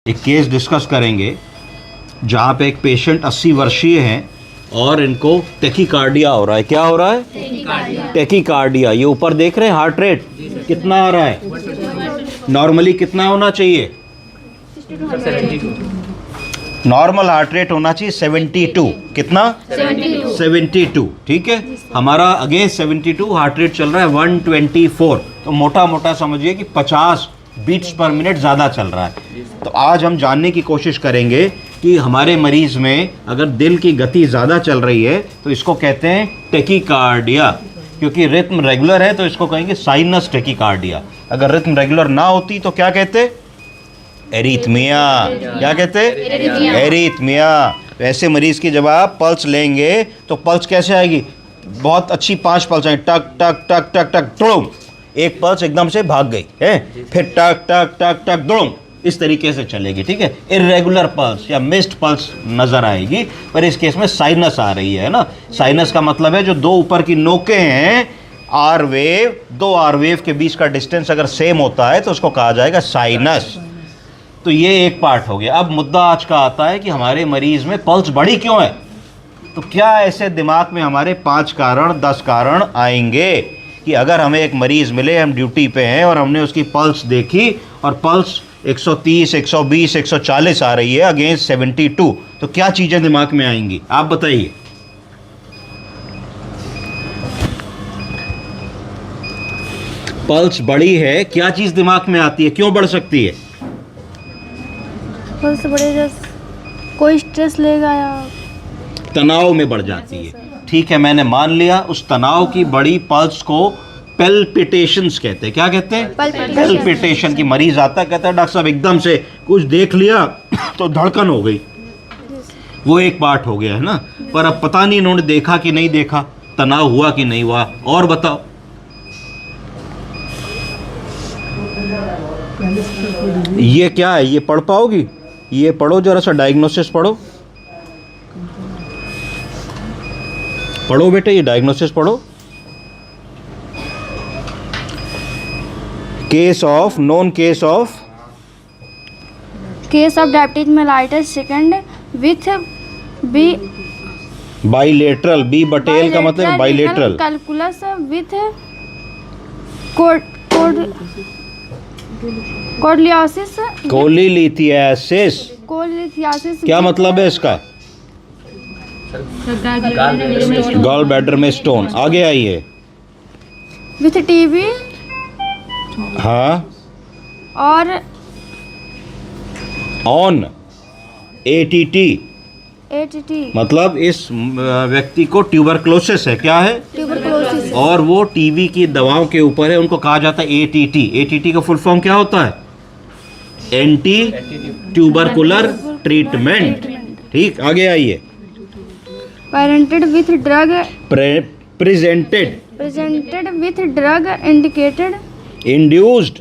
एक case discuss करेंगे जहाँ पे एक पेशेंट 80 वर्षीय हैं और इनको टेकीकार्डिया हो रहा है। क्या हो रहा है? टेकीकार्डिया। ये ऊपर देख रहे हैं हार्ट रेट कितना आ रहा है? नॉर्मली कितना होना चाहिए? नॉर्मल हार्ट रेट होना चाहिए 72। कितना? 72। ठीक है, हमारा अगेंस्ट 72 हार्ट रेट चल रहा है 124। तो मोटा मोटा समझिए कि 50 बीट्स पर मिनट ज़्यादा चल रहा है। तो आज हम जानने की कोशिश करेंगे कि हमारे मरीज़ में अगर दिल की गति ज़्यादा चल रही है तो इसको कहते हैं टेकीकार्डिया। क्योंकि रिथम रेगुलर है तो इसको कहेंगे साइनस टेकीकार्डिया। अगर रिथम रेगुलर ना होती तो क्या कहते? एरिथमिया। क्या कहते? एरिथमिया। तो ऐसे मरीज़ की जब आप पल्स लेंगे तो पल्स कैसे आएगी? बहुत अच्छी 5 पल्स आएंगी, टक टक टक टक टक दुड़ुम। एक पल्स एकदम से भाग गई है, फिर टक टक टक टक दुड़ुम, इस तरीके से चलेगी। ठीक है, इर्रेगुलर पल्स या मिस्ड पल्स नज़र आएगी, पर इस केस में साइनस आ रही है ना। साइनस का मतलब है जो दो ऊपर की नोकें हैं आर वेव, दो आर वेव के बीच का डिस्टेंस अगर सेम होता है तो उसको कहा जाएगा साइनस। तो ये एक पार्ट हो गया। अब मुद्दा आज का आता है कि हमारे मरीज़ में पल्स बढ़ी क्यों है। तो क्या ऐसे दिमाग में हमारे 5 कारण 10 कारण आएंगे कि अगर हमें एक मरीज़ मिले, हम ड्यूटी पे हैं और हमने उसकी पल्स देखी और पल्स 130, 120, 140 आ रही है अगेंस्ट 72, तो क्या चीज़ें दिमाग में आएंगी? आप बताइए। पल्स बढ़ी है, क्या चीज़ दिमाग में आती है? क्यों बढ़ सकती है? पल्स बढ़ेगा, कोई स्ट्रेस लेगा या तनाव में बढ़ जाती है। ठीक है, मैंने मान लिया। उस तनाव की बड़ी पल्स को पेल्पिटेशंस कहते हैं। क्या कहते हैं? पेल्पिटेशन। की मरीज आता है, कहता है डॉक्टर साहब एकदम से कुछ देख लिया तो धड़कन हो गई। वो एक पार्ट हो गया है ना, पर अब पता नहीं इन्होंने देखा कि नहीं देखा, तनाव हुआ कि नहीं हुआ। और बताओ। ये क्या है? ये पढ़ पाओगी? ये पढ़ो जरा सा, डायग्नोसिस पढ़ो। पढ़ो बेटे, ये डायग्नोसिस पढ़ो। Case of diabetes mellitus second with B bilateral. B बटेल का मतलब bilateral. Calculus with cholelithiasis. Cholelithiasis क्या मतलब है इसका? गॉल ब्लैडर में स्टोन। आगे आइए। With TB. हाँ, और ऑन एटीटी। मतलब इस व्यक्ति को ट्यूबरक्लोसिस है। क्या है? ट्यूबरक्लोसिस। और वो टीबी की दवाओं के ऊपर है, उनको कहा जाता है एटीटी। एटीटी का फुल फॉर्म क्या होता है? Anti tubercular treatment. ठीक, आगे आइए। Presented with drug indicated induced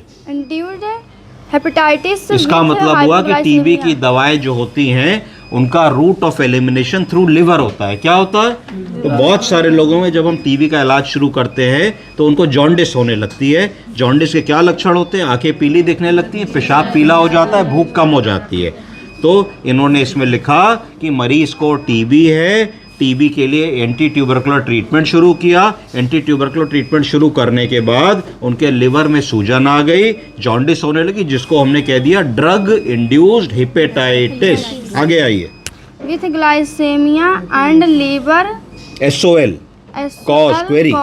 hepatitis. इसका मतलब हुआ कि टीबी की दवाएं जो होती हैं उनका route of elimination through liver होता है। क्या होता है? तो बहुत सारे लोगों में जब हम टीबी का इलाज शुरू करते हैं तो उनको जॉन्डिस होने लगती है। जॉन्डिस के क्या लक्षण होते हैं? आंखें पीली दिखने लगती हैं, पेशाब पीला हो जाता है, भूख कम हो जाती है। तो इन्होंने इसमें लिखा कि मरीज को टीबी है, टीबी के लिए एंटी ट्यूबरकुलर ट्रीटमेंट शुरू किया। एंटी ट्यूबरकुलर ट्रीटमेंट शुरू करने के बाद उनके लिवर में सूजन आ गई, जॉन्डिस होने लगी, जिसको हमने कह दिया ड्रग इंड्यूस्ड हेपेटाइटिस। आगे आइए। With glycaemia and liver SOL cause query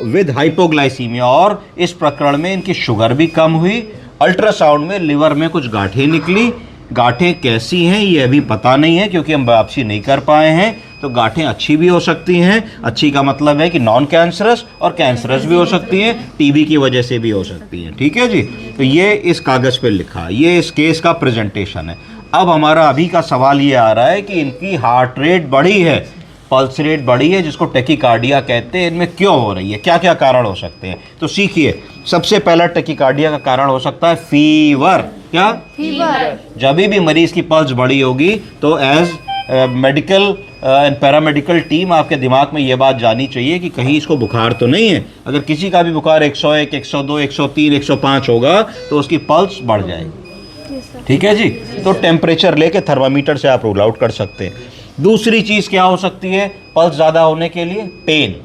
with hypoglycaemia. और इस प्रकरण में इनकी शुगर भी कम हुई। अल्ट्रासाउंड में लिवर में कुछ गांठें निकली। गांठें कैसी हैं ये अभी पता नहीं है क्योंकि हम बायोप्सी नहीं कर पाए हैं। तो गांठें अच्छी भी हो सकती हैं। अच्छी का मतलब है कि नॉन कैंसरस, और कैंसरस भी हो सकती हैं, टीबी की वजह से भी हो सकती हैं। ठीक है जी। तो ये इस कागज़ पे लिखा, ये इस केस का प्रेजेंटेशन है। अब हमारा अभी का सवाल ये आ रहा है कि इनकी हार्ट रेट बढ़ी है, पल्स रेट बढ़ी है, जिसको टेकीकार्डिया कहते हैं। इनमें क्यों हो रही है? क्या क्या कारण हो सकते हैं? तो सीखिए। सबसे पहला टेकीकार्डिया का कारण हो सकता है फीवर। क्या? फीवर। जब भी मरीज की पल्स बढ़ी होगी तो as medical and paramedical team आपके दिमाग में ये बात जानी चाहिए कि कहीं इसको बुखार तो नहीं है। अगर किसी का भी बुखार 101, 102, 103, 105 होगा तो उसकी पल्स बढ़ जाएगी। ठीक है जी। तो टेम्परेचर लेके थर्मामीटर से आप रूल आउट कर सकते हैं। दूसरी चीज़ क्या हो सकती है पल्स ज़्यादा होने के लिए? पेन।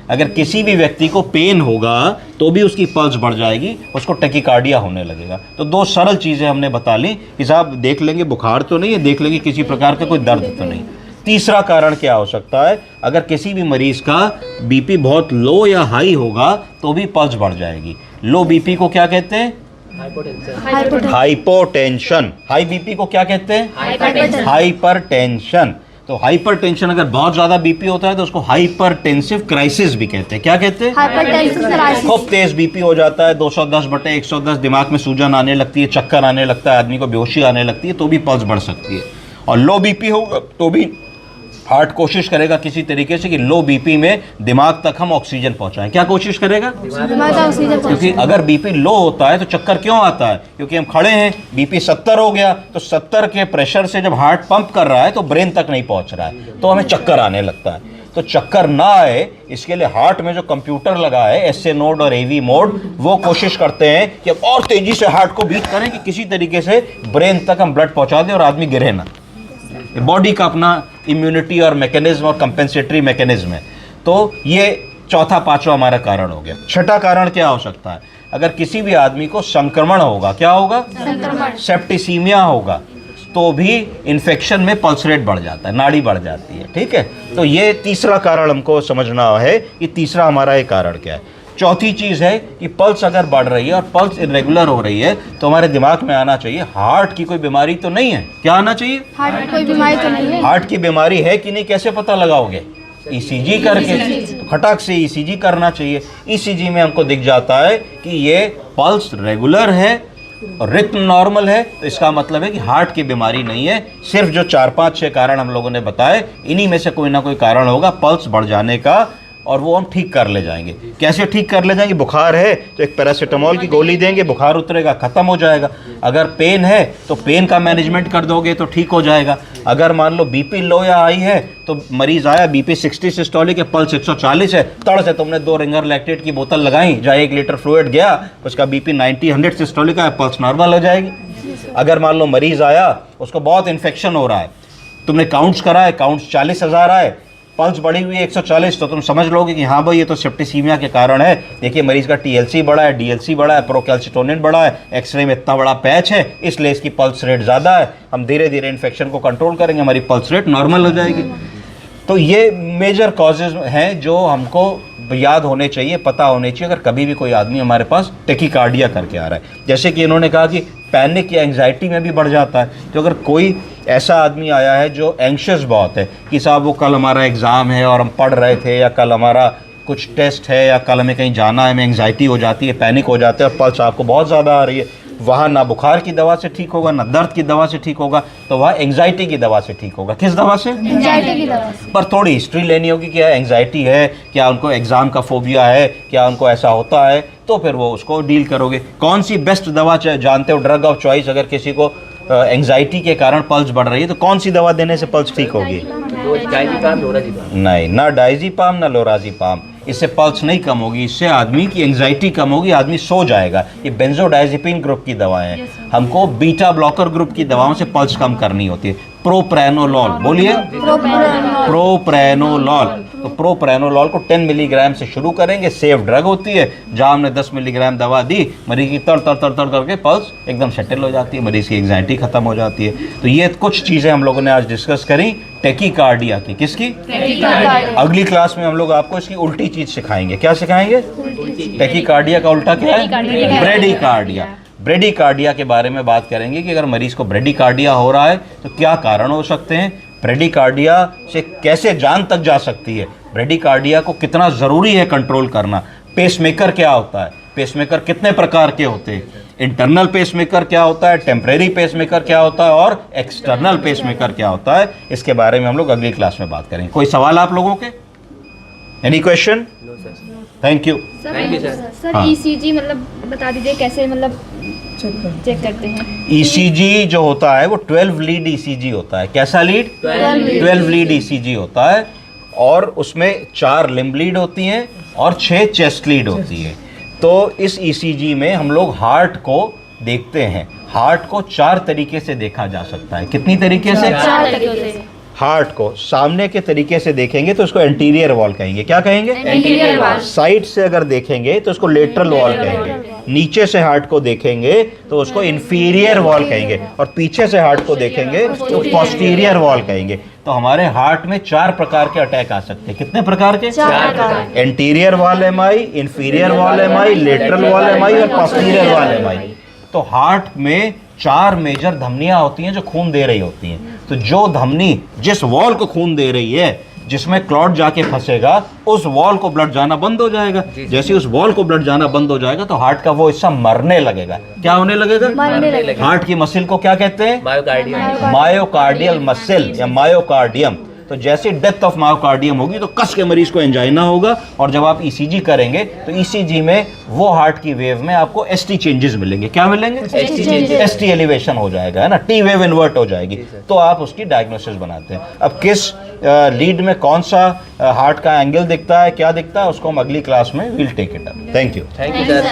अगर किसी भी व्यक्ति को पेन होगा तो भी उसकी पल्स बढ़ जाएगी, उसको टैकीकार्डिया होने लगेगा। तो दो सरल चीज़ें हमने बता ली कि साहब देख लेंगे बुखार तो नहीं है, देख लेंगे किसी प्रकार का कोई दर्द तो नहीं। तीसरा कारण क्या हो सकता है? अगर किसी भी मरीज़ का बीपी बहुत लो या हाई होगा तो भी पल्स बढ़ जाएगी। लो बीपी को क्या कहते हैं? हाइपोटेंशन। हाई बीपी को क्या कहते हैं? हाइपरटेंशन। तो हाइपरटेंशन अगर बहुत ज़्यादा बीपी होता है तो उसको हाइपरटेंसिव क्राइसिस भी कहते हैं। क्या कहते हैं? Hypertensive crisis. खूब तेज बीपी हो जाता है, 210/110, दिमाग में सूजन आने लगती है, चक्कर आने लगता है, आदमी को बेहोशी आने लगती है, तो भी पल्स बढ़ सकती है। और लो बीपी होगा तो भी हार्ट कोशिश करेगा किसी तरीके से कि लो बीपी में दिमाग तक हम ऑक्सीजन पहुंचाएं। क्या कोशिश करेगा? क्योंकि अगर बीपी लो होता है तो चक्कर क्यों आता है? क्योंकि हम खड़े हैं, बीपी 70 हो गया तो 70 के प्रेशर से जब हार्ट पंप कर रहा है तो ब्रेन तक नहीं पहुंच रहा है, तो हमें चक्कर आने लगता है। तो चक्कर ना आए इसके लिए हार्ट में जो कंप्यूटर लगा है SA नोड और AV मोड, वो कोशिश करते हैं कि अब और तेजी से हार्ट को बीट करें कि किसी तरीके से ब्रेन तक हम ब्लड पहुंचा दें और आदमी गिरे ना। बॉडी का अपना इम्यूनिटी और मैकेनिज्म और कंपेंसेटरी मैकेनिज्म है। तो ये चौथा पांचवा हमारा कारण हो गया। छठा कारण क्या हो सकता है? अगर किसी भी आदमी को संक्रमण होगा, क्या होगा? सेप्टिसीमिया होगा, तो भी इन्फेक्शन में पल्स रेट बढ़ जाता है, नाड़ी बढ़ जाती है। ठीक है, तो ये तीसरा कारण हमको समझना है कि तीसरा हमारा ये कारण क्या है। चौथी चीज़ है कि पल्स अगर बढ़ रही है और पल्स इरेगुलर हो रही है तो हमारे दिमाग में आना चाहिए हार्ट की कोई बीमारी तो नहीं है। क्या आना चाहिए? हार्ट की कोई बीमारी तो नहीं है। हार्ट की बीमारी है कि नहीं कैसे पता लगाओगे? ECG करके। तो खटाक से ECG करना चाहिए। ECG में हमको दिख जाता है कि ये पल्स रेगुलर है और रिथम नॉर्मल है, तो इसका मतलब है कि हार्ट की बीमारी नहीं है। सिर्फ जो 4-5-6 कारण हम लोगों ने बताए, इन्हीं में से कोई ना कोई कारण होगा पल्स बढ़ जाने का, और वो हम ठीक कर ले जाएंगे। कैसे ठीक कर ले जाएंगे? बुखार है तो एक पैरासीटामोल की गोली देंगे, बुखार उतरेगा, ख़त्म हो जाएगा। अगर पेन है तो पेन का मैनेजमेंट कर दोगे तो ठीक हो जाएगा। अगर मान लो बीपी लो या हाई है तो मरीज़ आया बीपी 60 सिस्टोलिक है, पल्स 140 है, तड़ से तुमने 2 रिंगर लैक्टेट की बोतल लगाई, जहाँ 1 लीटर फ्लूइड गया, उसका बीपी 90-100 सिस्टोलिक है, पल्स नॉर्मल हो जाएगी। अगर मान लो मरीज़ आया उसको बहुत इन्फेक्शन हो रहा है, तुमने काउंट्स कराए, काउंट्स 40,000 आए, पल्स बढ़ी हुई है 140, तो तुम समझ लोगे कि हाँ भाई ये तो सेप्टिसीमिया के कारण है। देखिए मरीज़ का TLC बढ़ा है, DLC बढ़ा है, प्रोकैल्सिटोनिन बढ़ा है, एक्सरे में इतना बड़ा पैच है, इसलिए इसकी पल्स रेट ज़्यादा है। हम धीरे धीरे इन्फेक्शन को कंट्रोल करेंगे, हमारी पल्स रेट नॉर्मल हो जाएगी। तो ये मेजर कॉजेज़ हैं जो हमको याद होने चाहिए, पता होने चाहिए अगर कभी भी कोई आदमी हमारे पास टैकीकार्डिया करके आ रहा है। जैसे कि इन्होंने कहा कि पैनिक या एंग्जाइटी में भी बढ़ जाता है। तो अगर कोई ऐसा आदमी आया है जो एंग्शियस बहुत है कि साहब वो कल हमारा एग्ज़ाम है और हम पढ़ रहे थे, या कल हमारा कुछ टेस्ट है, या कल हमें कहीं जाना है, हमें एंग्जाइटी हो जाती है, पैनिक हो जाते हैं और पल्स आपको बहुत ज़्यादा आ रही है, वहाँ ना बुखार की दवा से ठीक होगा, ना दर्द की दवा से ठीक होगा, तो वहाँ एंग्जाइटी की दवा से ठीक होगा। किस दवा से? एंजाइटी की दवा से। पर थोड़ी हिस्ट्री लेनी होगी, क्या एंग्जाइटी है, क्या उनको एग्ज़ाम का फोबिया है, क्या उनको ऐसा होता है, तो फिर वो उसको डील करोगे। कौन सी बेस्ट दवा जानते हो, ड्रग ऑफ चॉइस? अगर किसी को एंग्जाइटी के कारण पल्स बढ़ रही है तो कौन सी दवा देने से पल्स ठीक होगी? नहीं, ना डायज़ीपाम ना लोराज़ीपाम, इससे पल्स नहीं कम होगी, इससे आदमी की एंग्जाइटी कम होगी, आदमी सो जाएगा। ये बेंजोडाइज़ेपिन ग्रुप की दवाएं हैं। हमको बीटा ब्लॉकर ग्रुप की दवाओं से पल्स कम करनी होती है। प्रोप्रेनोलॉल, बोलिए प्रोप्रेनोलॉल। तो प्रोप्रेनोलॉल को 10 मिलीग्राम से शुरू करेंगे, सेफ ड्रग होती है। जहाँ हमने 10 मिलीग्राम दवा दी, मरीज की तड़ करके पल्स एकदम सेटल हो जाती है, मरीज की एंग्जाइटी खत्म हो जाती है। तो ये कुछ चीज़ें हम लोगों ने आज डिस्कस करी टैकीकार्डिया की। किसकी? अगली क्लास में हम लोग आपको इसकी उल्टी चीज़ सिखाएंगे। क्या सिखाएंगे? टैकीकार्डिया का उल्टा क्या है? ब्रेडीकार्डिया। ब्रेडीकार्डिया के बारे में बात करेंगे कि अगर मरीज को ब्रेडीकार्डिया हो रहा है तो क्या कारण हो सकते हैं, ब्रेडीकार्डिया से कैसे जान तक जा सकती है, ब्रेडीकार्डिया को कितना ज़रूरी है कंट्रोल करना, पेसमेकर क्या होता है, पेसमेकर कितने प्रकार के होते हैं, इंटरनल पेसमेकर क्या होता है, टेम्परेरी पेसमेकर क्या होता है और एक्सटर्नल पेसमेकर क्या होता है, इसके बारे में हम लोग अगली क्लास में बात करेंगे। कोई सवाल आप लोगों के? Any question? Thank you. Sir ECG मतलब बता दीजिए कैसे मतलब चेक करते हैं? ECG जो होता है वो 12 लीड ECG होता है। कैसा लीड? 12 लीड ECG होता है, और उसमें 4 लिम्ब लीड होती हैं और 6 चेस्ट लीड होती है। तो इस ECG में हम लोग हार्ट को देखते हैं हार्ट को 4 तरीके से देखा जा सकता है। कितनी तरीके से? 4 तरीकों से। हार्ट को सामने के तरीके से देखेंगे तो उसको एंटीरियर वॉल कहेंगे। क्या कहेंगे? Anterior wall. साइड से अगर देखेंगे तो उसको लेटरल वॉल कहेंगे। नीचे से हार्ट को देखेंगे तो उसको इंफीरियर वॉल कहेंगे, और पीछे से हार्ट को देखेंगे तो पोस्टीरियर वॉल कहेंगे। तो हमारे हार्ट में 4 प्रकार के अटैक आ सकते हैं। कितने प्रकार के? 4 प्रकार। Anterior wall MI, inferior wall MI, lateral wall MI और पोस्टीरियर वॉल एमआई। तो हार्ट में 4 मेजर धमनियां होती हैं जो खून दे रही होती हैं। तो जो धमनी जिस वॉल को खून दे रही है, जिसमें क्लॉट जाके फंसेगा, उस वॉल को ब्लड जाना बंद हो जाएगा। जैसे उस वॉल को ब्लड जाना बंद हो जाएगा तो हार्ट का वो हिस्सा मरने लगेगा। क्या होने लगेगा? मरने लगेगा। हार्ट की मसल को क्या कहते हैं? मायोकार्डियल मसल या मायोकार्डियम। तो जैसे डेथ ऑफ मायोकार्डियम होगी तो कस के मरीज को एंजाइना होगा, और जब आप ईसीजी करेंगे तो ईसीजी में वो हार्ट की वेव में आपको एसटी चेंजेस मिलेंगे। क्या मिलेंगे? एसटी एलिवेशन हो जाएगा, है ना, टी वेव इन्वर्ट हो जाएगी। तो आप उसकी डायग्नोसिस बनाते हैं। अब किस लीड में कौन सा हार्ट का एंगल दिखता है, क्या दिखता है, उसको हम अगली क्लास में will take it up. Thank you. Thank you sir.